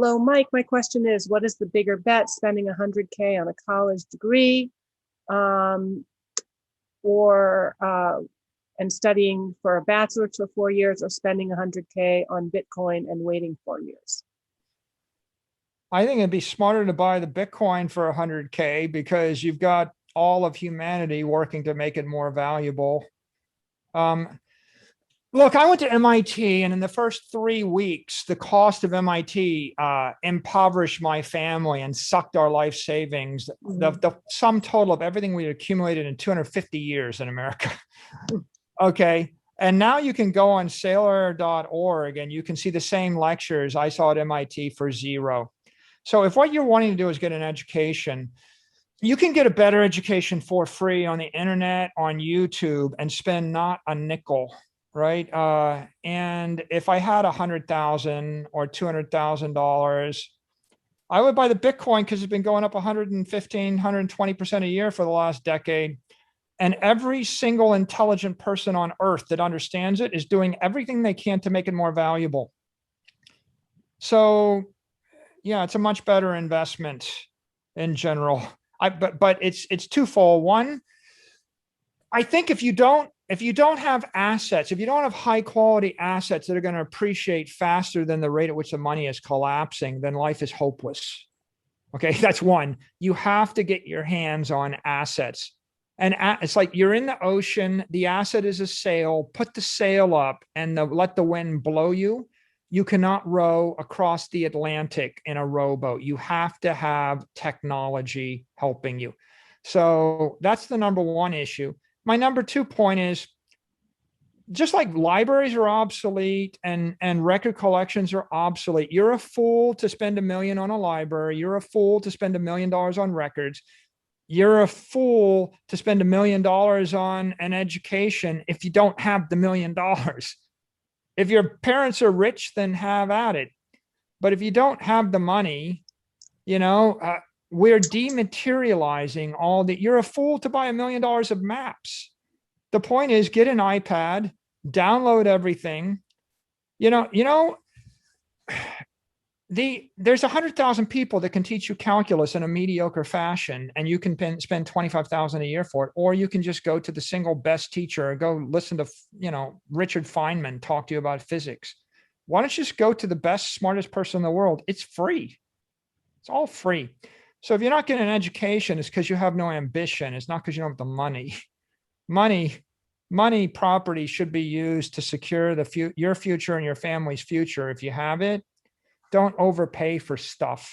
Hello, Mike. My question is, what is the bigger bet, spending 100K on a college degree um, or and studying for a bachelor's for 4 years, or spending 100K on Bitcoin and waiting 4 years? I think it'd be smarter to buy the Bitcoin for 100K because you've got all of humanity working to make it more valuable. Um, Look, I went to MIT, and in the first 3 weeks, the cost of MIT impoverished my family and sucked our life savings. The sum total of everything we accumulated in 250 years in America. Okay. And now you can go on Saylor.org and you can see the same lectures I saw at MIT for zero. So if what you're wanting to do is get an education, you can get a better education for free on the internet, on YouTube, and spend not a nickel, right? And if I had $100,000 or $200,000, I would buy the Bitcoin because it's been going up 115, 120% a year for the last decade. And every single intelligent person on earth that understands it is doing everything they can to make it more valuable. So yeah, it's a much better investment in general. But it's twofold. One, I think if you don't have assets, if you don't have high quality assets that are going to appreciate faster than the rate at which the money is collapsing, then life is hopeless. Okay, that's one. You have to get your hands on assets. And it's like you're in the ocean, the asset is a sail, put the sail up and let the wind blow you. You cannot row across the Atlantic in a rowboat. You have to have technology helping you. So that's the number one issue. My number 2 point is, just like libraries are obsolete and record collections are obsolete, you're a fool to spend $1 million on a library. You're a fool to spend $1 million on records. You're a fool to spend $1 million on an education if you don't have the $1 million. If your parents are rich, then have at it. But if you don't have the money, we're dematerializing all that. You're a fool to buy $1 million of maps. The point is, get an iPad, download everything. There's 100,000 people that can teach you calculus in a mediocre fashion, and you can spend 25,000 a year for it. Or you can just go to the single best teacher, or go listen to, Richard Feynman talk to you about physics. Why don't you just go to the best, smartest person in the world? It's free. It's all free. So if you're not getting an education, it's because you have no ambition. It's not because you don't have the money. Money, property should be used to secure your future and your family's future. If you have it, don't overpay for stuff.